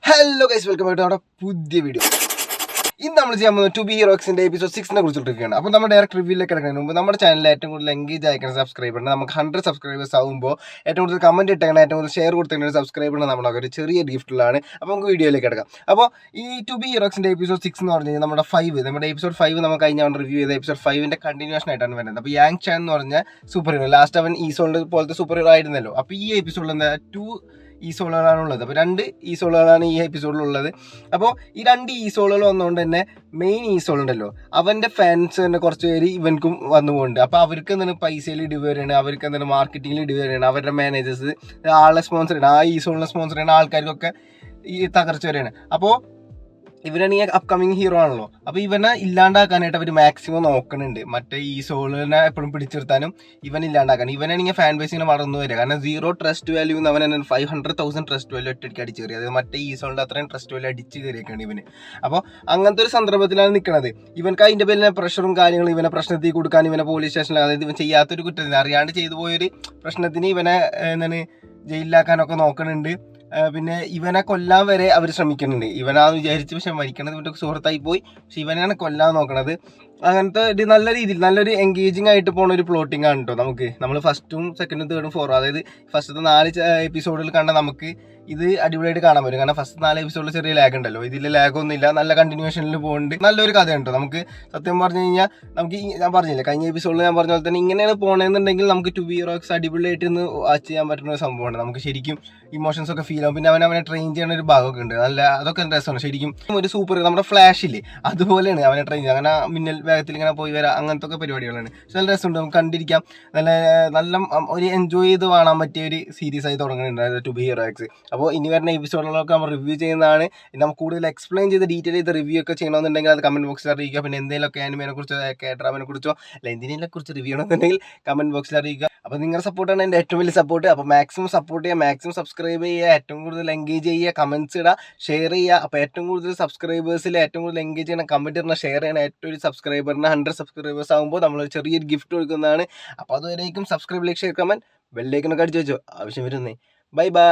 Hello guys, welcome back to നമ്മുടെ പുതിയ video. ഇന്ന് നമ്മൾ ചെയ്യാൻ പോകുന്നത് ടു ബി ഹീറോക്സിന്റെ എപ്പിസോഡ് 6 കുറിച്ചിട്ടൊക്കെയാണ്. അപ്പോൾ നമ്മുടെ ഡയറക്റ്റ് റിവ്യൂലേക്ക് കിടക്കുന്നതിന് മുമ്പ് നമ്മുടെ ചാനലിൽ ഏറ്റവും കൂടുതൽ എൻഗേജ് അയക്കുന്ന സബ്സ്ക്രൈബറിന് നമുക്ക് 100 സബ്സ്ക്രൈബേഴ്സ് ആകുമ്പോൾ ഏറ്റവും കൂടുതൽ കമന്റ് ഇട്ടേക്കണം, ഏറ്റവും കൂടുതൽ ഷെയർ കൊടുത്തേക്കുന്ന ഒരു സബ്സ്ക്രൈബറിന് നമ്മളൊക്കെ ഒരു ചെറിയ ഗിഫ്റ്റുള്ളതാണ്. അപ്പോൾ നമുക്ക് വീഡിയോയിലേക്ക് കിടക്കാം. അപ്പോൾ ഈ ടു ബി ഹീറോക്സിന്റെ എപ്പിസോഡ് 6 എന്ന് പറഞ്ഞു കഴിഞ്ഞാൽ നമ്മുടെ എപ്പിസോഡ് 5 നമുക്ക് കഴിഞ്ഞ റിവ്യൂ ചെയ്ത എപ്പിസോഡ് 5ന്റെ കണ്ടിന്യൂഷൻ ആയിട്ടാണ് വരുന്നത്. അപ്പോൾ യാങ് ചാൻ എന്ന് പറഞ്ഞ സൂപ്പർ ഹീറോ, ലാസ്റ്റ് അവൻ ഈ സോളിന്റെ പോലത്തെ സൂപ്പർ ഹീറോ ആയിരുന്നല്ലോ. അപ്പോൾ ഈ എപ്പിസോഡിൽ എന്താ 2 ഈ സോളുകളാണ് ഉള്ളത്. അപ്പോൾ 2 ഈ സോളുകളാണ് ഈ എപ്പിസോഡിലുള്ളത്. അപ്പോൾ ഈ 2 ഈ സോളുകൾ വന്നുകൊണ്ട് തന്നെ മെയിൻ ഈ സോൾ ഉണ്ടല്ലോ, അവൻ്റെ ഫാൻസ് തന്നെ കുറച്ച് പേര് ഇവൻക്കും വന്നുപോകുന്നുണ്ട്. അപ്പോൾ അവർക്ക് എന്താണ് പൈസയിൽ ഇടിവ് വരികയാണ്, അവർക്ക് എന്താണ് മാർക്കറ്റിങ്ങിൽ ഇടിവ് വരികയാണ്, അവരുടെ മാനേജേഴ്സ് ആളെ സ്പോൺസർ ചെയ്യണം, ആ ഈ സോളിനെ സ്പോൺസർ ചെയ്യുന്ന ആൾക്കാർക്കൊക്കെ ഈ തകർച്ച വരികയാണ്. അപ്പോൾ ഇവനാണ് ഈ അപ്കമിങ് ഹീറോ ആണല്ലോ. അപ്പോൾ ഇവനെ ഇല്ലാണ്ടാക്കാനായിട്ട് അവർ മാക്സിമം നോക്കുന്നുണ്ട്. മറ്റേ ഈ സോളിനെ എപ്പോഴും പിടിച്ചിരുത്താനും ഇവൻ ഇല്ലാണ്ടാക്കാൻ. ഇവനാണെങ്കിൽ ഫാൻ ബേസ് ഇങ്ങനെ വളർന്നു വരിക. കാരണം 0 ട്രസ്റ്റ് വാല്യൂ എന്ന് അവൻ 500,000 ട്രസ്റ്റ് വാല്യൂ ഒറ്റയ്ക്ക് അടിച്ച് കയറി. അതായത് മറ്റേ ഈ സോളിൻ്റെ അത്രയും ട്രസ്റ്റ് വാല്യൂ അടിച്ച് കയറിയൊക്കെയാണ് ഇവന്. അപ്പോൾ അങ്ങനത്തെ ഒരു സന്ദർഭത്തിലാണ് നിൽക്കുന്നത്. ഇവൻക്ക് അതിൻ്റെ പേരിലെ പ്രഷറും കാര്യങ്ങളും ഇവനെ പ്രശ്നത്തിൽ കൊടുക്കാൻ, ഇവനെ പോലീസ് സ്റ്റേഷനിൽ, അതായത് ഇവൻ ചെയ്യാത്തൊരു കുറ്റത്തിന് അറിയാണ്ട് ചെയ്തു പോയൊരു പ്രശ്നത്തിന് ഇവനെ എന്താണ് ജയിലിലാക്കാനൊക്കെ നോക്കുന്നുണ്ട്. പിന്നെ ഇവനെ കൊല്ലാൻ വരെ അവർ ശ്രമിക്കുന്നുണ്ട്. ഇവനാന്ന് വിചാരിച്ച് പക്ഷെ മരിക്കണത് ഇവൻ്റെ സുഹൃത്തായി പോയി. പക്ഷെ ഇവനാണ് കൊല്ലാൻ നോക്കണത്. അങ്ങനത്തെ ഒരു നല്ല രീതിയിൽ നല്ലൊരു എൻഗേജിങ് ആയിട്ട് പോണ ഒരു പ്ലോട്ടിംഗ് ആണ് കേട്ടോ. നമ്മൾ ഫസ്റ്റും സെക്കൻഡും തേർഡും ഫോറും, അതായത് ഫസ്റ്റത്തെ 4 എപ്പിസോഡിൽ കണ്ട നമുക്ക് ഇത് അടിപൊളിയായിട്ട് കാണാൻ പറ്റും. കാരണം ഫസ്റ്റ് 4 എപ്പിസോഡിൽ ചെറിയ ലാഗ് ഉണ്ടല്ലോ, ഇതിൽ ലാഗൊന്നും ഇല്ല. നല്ല കണ്ടിന്യൂഷനിൽ പോകുന്നുണ്ട്. നല്ലൊരു കഥയാണ് കേട്ടോ. നമുക്ക് സത്യം പറഞ്ഞു കഴിഞ്ഞാൽ ഞാൻ പറഞ്ഞില്ലേ കഴിഞ്ഞ എപ്പിസോഡിൽ ഞാൻ പറഞ്ഞ പോലെ തന്നെ ഇങ്ങനെയാണ് പോകണമെന്നുണ്ടെങ്കിൽ നമുക്ക് ടു ബി ഹീറോക്സ് അടിപൊളിയായിട്ട് ഇന്ന് വാച്ച് ചെയ്യാൻ പറ്റുന്ന ഒരു സംഭവമാണ്. നമുക്ക് ശരിക്കും ഇമോഷൻസ് ഒക്കെ ഫീൽ ആവും. പിന്നെ അവനെ ട്രെയിൻ ചെയ്യുന്ന ഒരു ഭാഗമൊക്കെ ഉണ്ട്. അതൊക്കെ രസമാണ്. ശരിക്കും ഒരു സൂപ്പർ നമ്മുടെ ഫ്ലാഷില്ലേ അതുപോലെയാണ് അവനെ ട്രെയിൻ ചെയ്യുക. അങ്ങനെ മിന്നൽ വേഗത്തിൽ ഇങ്ങനെ പോയി വരാം, അങ്ങനത്തെ ഒക്കെ പരിപാടികളാണ്. പക്ഷെ നല്ല രസമുണ്ട്, നമുക്ക് കണ്ടിരിക്കാം. നല്ല ഒരു എൻജോയ് ചെയ്ത് കാണാൻ പറ്റിയ ഒരു സീരീസ് ആയി തുടങ്ങുന്നുണ്ട് ടു ബി ഹീറോക്സ്. അപ്പോൾ ഇനി വരുന്ന എപ്പിസോഡുകളൊക്കെ നമ്മൾ റിവ്യൂ ചെയ്യുന്നതാണ്. നമുക്ക് കൂടുതൽ എക്സ്പ്ലെയിൻ ചെയ്ത് ഡീറ്റെയിൽ ചെയ്ത് റിവ്യൂ ഒക്കെ ചെയ്യണമെന്നുണ്ടെങ്കിൽ അത് കമന്റ് ബോക്സിൽ അറിയിക്കുക. പിന്നെ എന്തെങ്കിലുമൊക്കെ ആനിമേനെ കുറിച്ചോ കേഡ്രാമിനെ കുറിച്ചോ അല്ല എന്തിനെ കുറിച്ച് റിവ്യൂ ചെയ്യണമെന്നുണ്ടെങ്കിൽ കമന്റ് ബോക്സിൽ അറിയിക്കുക. അപ്പോൾ നിങ്ങളുടെ സപ്പോർട്ടാണ് എൻ്റെ ഏറ്റവും വലിയ സപ്പോർട്ട്. അപ്പോൾ മാക്സിമം സപ്പോർട്ട് ചെയ്യുക, മാക്സിമം സബ്സ്ക്രൈബ് ചെയ്യുക, ഏറ്റവും കൂടുതൽ എൻഗേജ് ചെയ്യുക, കമന്റ്സ് ഇടുക, ഷെയർ ചെയ്യുക. അപ്പോൾ ഏറ്റവും കൂടുതൽ സബ്സ്ക്രൈബേഴ്സിൽ ഏറ്റവും കൂടുതൽ എൻഗേജ് ചെയ്യണം, കമന്റ് ഇടണം, ഷെയർ ചെയ്യണം. ഏറ്റവും ഒരു സബ്സ്ക്രൈബറിന് 100 സബ്സ്ക്രൈബേഴ്സ് ആകുമ്പോൾ നമ്മൾ ചെറിയൊരു ഗിഫ്റ്റ് കൊടുക്കുന്നതാണ്. അപ്പോൾ അതുവരേക്കും സബ്സ്ക്രൈബ്, ലൈക്ക്, ഷെയർ, കമന്റ്, ബെല്ലൈക്കനൊക്കെ അടിച്ചു വെച്ചോ, ആവശ്യം വരുന്നേ. Bye bye.